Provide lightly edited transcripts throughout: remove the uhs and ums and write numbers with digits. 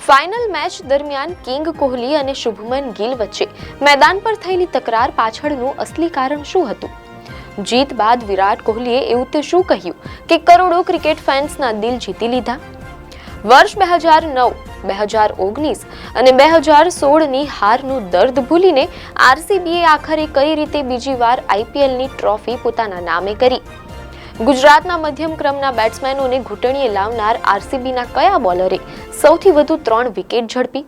Final match દરમિયાન king Kohli અને શુભમન ગિલ વચ્ચે મેદાન પર થયેલી તકરાર પાછળનું અસલી કારણ શું હતું? જીત બાદ વિરાટ કોહલીએ એવું તે શું કહ્યું કે કરોડો ક્રિકેટ ફેન્સના દિલ જીતી લીધા? વર્ષ 2009, 2019 અને 2016ની હારનું દર્દ ભૂલીને આરસીબીએ આખરે કઈ રીતે બીજી વાર આઈપીએલની ટ્રોફી પોતાના નામે કરી? ગુજરાતના મધ્યમ ક્રમના બેટ્સમેનોને ઘૂંટણીએ લાવનાર આરસીબીના કયા બોલરે સૌથી વધુ 3 વિકેટ ઝડપી?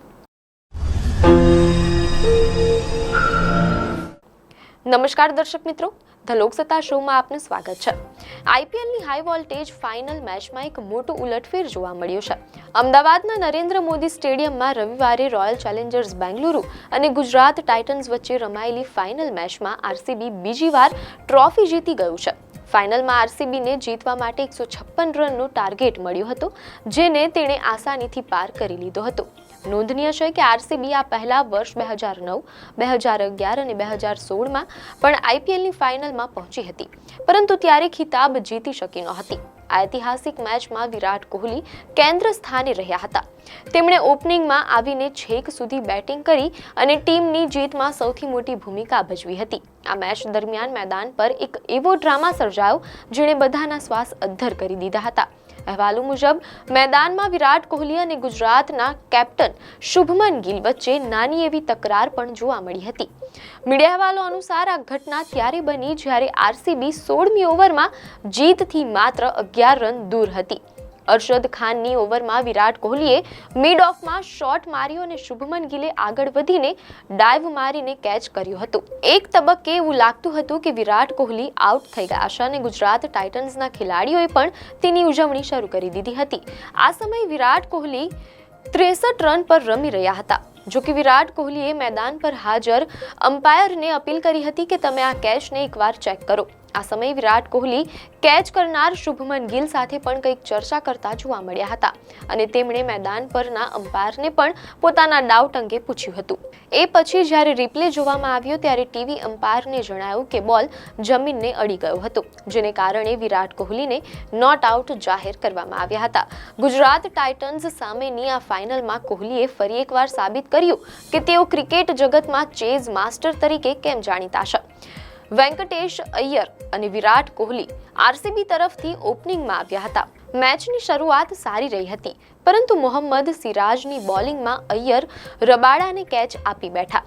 નમસ્કાર દર્શક મિત્રો, ધ લોકસત્તા શોમાં આપનું સ્વાગત છે. આઈપીએલની હાઈ વોલ્ટેજ ફાઇનલ મેચમાં એક મોટું ઉલટફેર જોવા મળ્યું છે. અમદાવાદના નરેન્દ્ર મોદી સ્ટેડિયમમાં રવિવારે રોયલ ચેલેન્જર્સ બેંગલુરુ અને ગુજરાત ટાઇટન્સ વચ્ચે રમાયેલી ફાઇનલ મેચમાં આરસીબી બીજી વાર ટ્રોફી જીતી ગયું છે. ફાઇનલમાં આરસીબીને જીતવા માટે 156 રનનો ટાર્ગેટ મળ્યો હતો, જેને તેણે આસાનીથી પાર કરી લીધો હતો. નોંધનીય છે કે આરસીબી આ પહેલા વર્ષ 2009, 2011 અને 2016માં પણ આઈપીએલની ફાઇનલમાં પહોંચી હતી, પરંતુ ત્યારે ખિતાબ જીતી શકી નહોતી. આ ઐતિહાસિક મેચમાં વિરાટ કોહલી કેન્દ્ર સ્થાને રહ્યા હતા. તેમણે ઓપનિંગમાં આવીને છેક સુધી બેટિંગ કરી અને ટીમની જીતમાં સૌથી મોટી ભૂમિકા ભજવી હતી. આ મેચ દરમિયાન મેદાન પર એક એવો ડ્રામા સર્જાયો જેણે બધાના શ્વાસ અદ્ધર કરી દીધા હતા. અહેવાલો મુજબ મેદાનમાં વિરાટ કોહલી અને ગુજરાતના કેપ્ટન શુભમન ગિલ વચ્ચે નાની એવી તકરાર પણ જોવા મળી હતી. મીડિયા અહેવાલો અનુસાર આ ઘટના ત્યારે બની જ્યારે આરસીબી 16મી ઓવરમાં જીતથી માત્ર 11 રન દૂર હતી. અરશદ ખાનની ઓવરમાં વિરાટ કોહલીએ મિડ ઓફમાં શોટ માર્યો અને શુભમન ગિલે આગળ વધીને ડાઈવ મારીને કેચ કર્યો હતો. એક તબક્કે એવું લાગતું હતું કે વિરાટ કોહલી આઉટ થઈ ગયા છે અને ગુજરાત ટાઇટન્સના ખેલાડીઓએ પણ તેની ઉજવણી શરૂ કરી દીધી હતી. આ સમયે વિરાટ કોહલી 63 રન પર રમી રહ્યા હતા. જો કે વિરાટ કોહલીએ મેદાન પર હાજર અમ્પાયરને અપીલ કરી હતી કે તમે આ કેચને એકવાર ચેક કરો. આ સમયે વિરાટ કોહલી કેચ કરનાર શુભમન ગિલ સાથે પણ કંઈક ચર્ચા કરતા જોવા મળ્યા હતા અને તેમણે મેદાન પરના અમ્પાયરને પણ પોતાના ડાઉટ અંગે પૂછ્યું હતું. એ પછી જ્યારે રિપ્લે જોવામાં આવ્યો ત્યારે ટીવી અમ્પાયરને જણાયું કે બોલ જમીનને અડી ગયો હતો, જેને કારણે વિરાટ કોહલીને નોટ આઉટ જાહેર કરવામાં આવ્યા હતા. ગુજરાત ટાઇટન્સ સામેની આ ફાઇનલમાં કોહલીએ ફરી એકવાર સાબિત કર્યું કે તેઓ ક્રિકેટ જગતમાં ચેઝ માસ્ટર તરીકે કેમ જાણીતા છે. વેંકટેશ અય્યર અને વિરાટ કોહલી આરસીબી તરફથી ઓપનિંગમાં આવ્યા હતા. મેચની શરૂઆત સારી રહી હતી, પરંતુ મોહમ્મદ સિરાજની બોલિંગમાં અય્યર રબાડાને કેચ આપી બેઠા.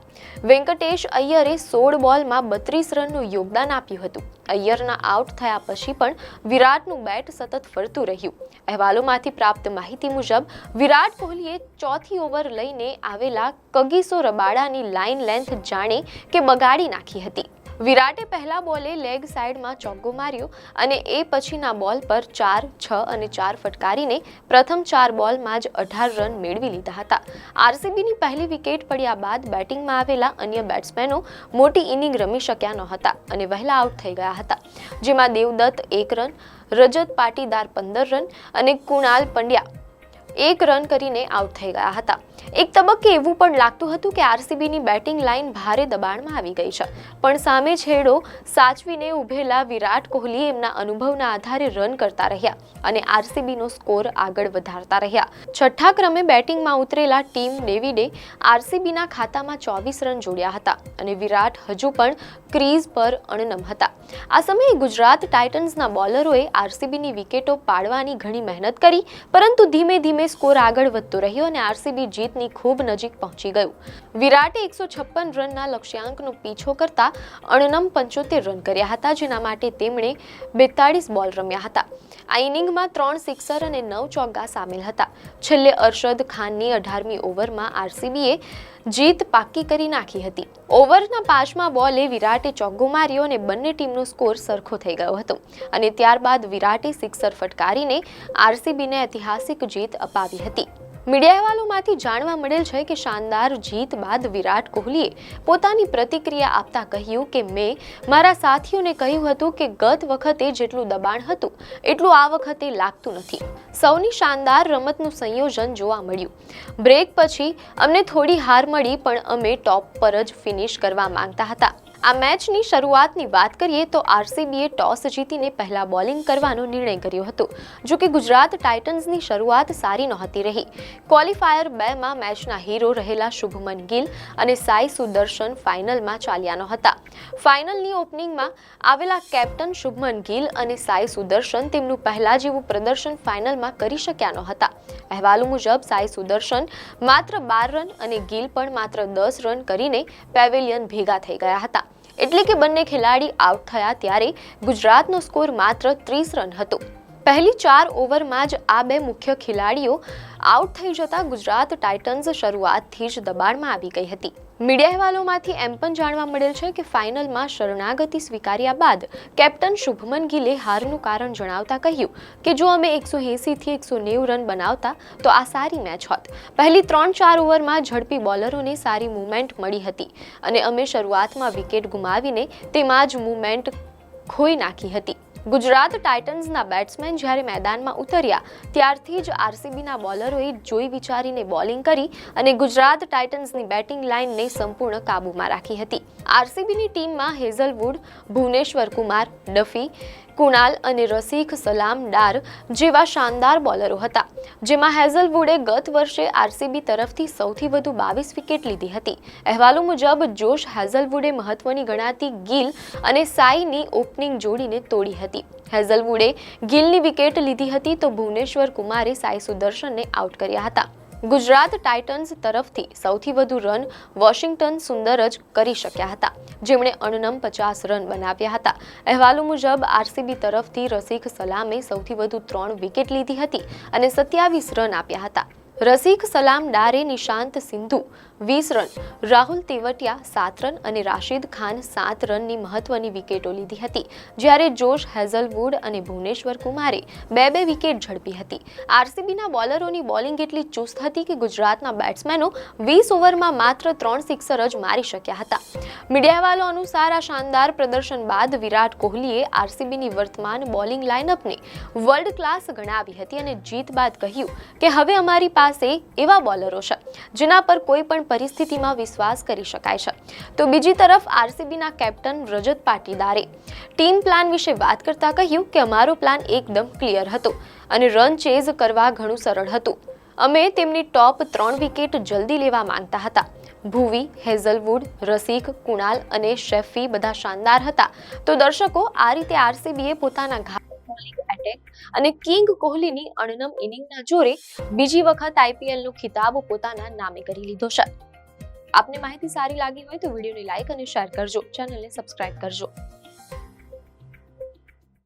વેંકટેશ અય્યરે 16 બોલમાં 32 રનનું યોગદાન આપ્યું હતું. અય્યરના આઉટ થયા પછી પણ વિરાટનું બેટ સતત ફરતું રહ્યું. અહેવાલોમાંથી પ્રાપ્ત માહિતી મુજબ વિરાટ કોહલીએ ચોથી ઓવર લઈને આવેલા કગીસો રબાડાની લાઇન લેન્થ જાણે કે બગાડી નાખી હતી. વિરાટે પહેલા બોલે લેગ સાઈડમાં ચોગ્ગો માર્યો અને એ પછીના બોલ પર 4, 6 અને 4 ફટકારીને પ્રથમ 4 બોલમાં જ 18 રન મેળવી લીધા હતા. આરસીબીની પહેલી વિકેટ પડ્યા બાદ બેટિંગમાં આવેલા અન્ય બેટ્સમેનો મોટી ઇનિંગ રમી શક્યા નહોતા અને વહેલા આઉટ થઈ ગયા હતા, જેમાં દેવદત્ત 1 રન, રજત પાટીદાર 15 રન અને કુણાલ પંડ્યા 1 રન કરીને આઉટ થઈ ગયા હતા. એક તબક્કે એવું પણ લાગતું હતું કે આરસીબીની બેટિંગ લાઇન ભારે દબાણમાં આવી ગઈ છે, પણ સામે છેડો સાચવીને ઉભેલા વિરાટ કોહલી એમના અનુભવના આધારે રન કરતા રહ્યા અને આરસીબીનો સ્કોર આગળ વધારતા રહ્યા. છઠ્ઠા ક્રમે બેટિંગમાં ઉતરેલા ટીમ ડેવિડે આરસીબીના ખાતામાં 24 રન જોડ્યા હતા અને વિરાટ હજુ પણ ક્રીઝ પર અણનમ હતા. આ સમયે ગુજરાત ટાઇટન્સના બોલરોએ આરસીબીની વિકેટો પાડવાની ઘણી મહેનત કરી, પરંતુ ધીમે ધીમે સ્કોર આગળ વધતો રહ્યો અને આરસીબી જીતની ખૂબ નજીક પહોંચી ગયું. વિરાટે 156 રનના લક્ષ્યાંકનો પીછો કરતા અણનમ 75 રન કર્યા હતા, જેના માટે તેમણે 42 બોલ રમ્યા હતા. આ ઇનિંગમાં 3 સિક્સર અને 9 ચોગ્ગા સામેલ હતા. છેલ્લે અરશદ ખાનની 18મી ઓવરમાં આરસીબીએ જીત પાક્કી કરી નાખી હતી. ઓવરના 5મા બોલે વિરાટે ચોગ્ગો માર્યો અને બંને ટીમનો સ્કોર સરખો થઈ ગયો હતો અને ત્યારબાદ વિરાટે સિક્સર ફટકારીને આરસીબીને ઐતિહાસિક જીત અપાવી હતી. મીડિયા અહેવાલોમાંથી જાણવા મળેલ છે કે શાનદાર જીત બાદ વિરાટ કોહલીએ પોતાની પ્રતિક્રિયા આપતા કહ્યું કે મેં મારા સાથીઓને કહ્યું હતું કે ગત વખતે જેટલું દબાણ હતું એટલું આ વખતે લાગતું નથી. સૌની શાનદાર રમતનું સંયોજન જોવા મળ્યું. બ્રેક પછી અમને થોડી હાર મળી, પણ અમે ટોપ પર જ ફિનિશ કરવા માંગતા હતા. આ મેચની શરૂઆતની વાત કરીએ તો આરસીબીએ ટોસ જીતીને પહેલા બોલિંગ કરવાનો નિર્ણય કર્યો હતો. જો કે ગુજરાત ટાઇટન્સની શરૂઆત સારી નહોતી રહી. ક્વોલિફાયર 2માં મેચના હીરો રહેલા શુભમન ગિલ અને સાઈ સુદર્શન ફાઇનલમાં ચાલ્યા નહોતા. ફાઇનલની ઓપનિંગમાં આવેલા કેપ્ટન શુભમન ગિલ અને સાઈ સુદર્શન તેમનું પહેલા જેવું પ્રદર્શન ફાઇનલમાં કરી શક્યા નહોતા. અહેવાલો મુજબ સાઈ સુદર્શન માત્ર 12 રન અને ગિલ પણ માત્ર 10 રન કરીને પેવેલિયન ભેગા થઈ ગયા હતા. એટલે કે બંને ખેલાડી આઉટ થયા ત્યારે ગુજરાતનો સ્કોર માત્ર 30 રન હતો. પહેલી 4 ઓવરમાં જ આ બે મુખ્ય ખેલાડીઓ આઉટ થઈ જતા ગુજરાત ટાઇટન્સ શરૂઆતથી જ દબાણમાં આવી ગઈ હતી. મીડિયા અહેવાલોમાંથી એમ પણ જાણવા મળેલ છે કે ફાઇનલમાં શરણાગતિ સ્વીકાર્યા બાદ કેપ્ટન શુભમન ગિલે હારનું કારણ જણાવતા કહ્યું કે જો અમે 180 થી 190 રન બનાવતા તો આ સારી મેચ હોત. પહેલી 3-4 ઓવરમાં ઝડપી બોલરોને સારી મૂવમેન્ટ મળી હતી અને અમે શરૂઆતમાં વિકેટ ગુમાવીને તેમાં જ મૂવમેન્ટ ખોઈ નાખી હતી. ગુજરાત ટાઇટન્સના બેટ્સમેન જ્યારે મેદાનમાં ઉતર્યા ત્યારથી જ આરસીબીના બોલરોએ જોઈ વિચારીને બોલિંગ કરી અને ગુજરાત ટાઇટન્સની બેટિંગ લાઇનને સંપૂર્ણ કાબૂમાં રાખી હતી. આરસીબીની ટીમમાં હેઝલવુડ, ભુવનેશ્વર કુમાર, ડફી, કુણાલ અને રસિક સલામ ડાર જેવા શાનદાર બોલરો હતા. જેમાં હેઝલવુડે ગત વર્ષે આરસીબી તરફથી સૌથી વધુ 22 વિકેટ લીધી હતી. અહેવાલો મુજબ જોશ હેઝલવુડે મહત્વની ગણાતી ગિલ અને સાઈની ઓપનિંગ જોડીને તોડી હતી. હેઝલવુડે ગિલની વિકેટ લીધી હતી તો ભુવનેશ્વર કુમારે સાઈ સુદર્શનને આઉટ કર્યા હતા. ગુજરાત ટાઇટન્સ તરફથી સૌથી વધુ રન વોશિંગ્ટન સુંદર જ કરી શક્યા હતા, જેમણે અણનમ 50 રન બનાવ્યા હતા. અહેવાલો મુજબ આરસીબી તરફથી રસિક સલામે સૌથી વધુ 3 વિકેટ લીધી હતી અને 27 રન આપ્યા હતા. રસિક સલામ ડારે નિશાંત સિંધુ 20 રન, રાહુલ તેવટિયા 7 રન અને રાશિદ ખાન 7 રનની મહત્વની વિકેટો લીધી હતી. જ્યારે જોશ હેઝલવુડ અને ભુવનેશ્વર કુમારે 2 વિકેટ ઝડપી હતી. આરસીબીના બોલરોની બોલિંગ એટલી ચુસ્ત હતી કે ગુજરાતના બેટ્સમેનો 20 ઓવરમાં માત્ર 3 સિક્સર જ મારી શક્યા હતા. મીડિયા અહેવાલો અનુસાર આ શાનદાર પ્રદર્શન બાદ વિરાટ કોહલીએ આરસીબીની વર્તમાન બોલિંગ લાઇનઅપને વર્લ્ડ ક્લાસ ગણાવી હતી અને જીત બાદ કહ્યું કે હવે અમારી પાસે એવા બોલરો છે જેના પર કોઈ પણ પરિસ્થિતિમાં વિશ્વાસ કરી શકાય છે. તો બીજી તરફ આરસીબીના કેપ્ટન રજત પાટીદારે ટીમ પ્લાન વિશે વાત કરતા કહ્યું કે અમારો પ્લાન એકદમ ક્લિયર હતો અને રન ચેઝ કરવા ઘણું સરળ હતું. અમે તેમની ટોપ 3 વિકેટ જલ્દી લેવા માંગતા હતા. ભુવી, હેઝલવુડ, રસિક, કુણાલ અને શેફી બધા શાનદાર હતા. તો દર્શકો, આ રીતે આરસીબીએ પોતાના બોલિંગ એટેક અને કિંગ કોહલીની અણનમ ઇનિંગના જોરે બીજી વખત આઈપીએલનો ખિતાબ પોતાના નામે કરી લીધો છે. આપને માહિતી સારી લાગી હોય તો વિડીયોને લાઈક અને શેર કરજો, ચેનલને સબસ્ક્રાઇબ કરજો.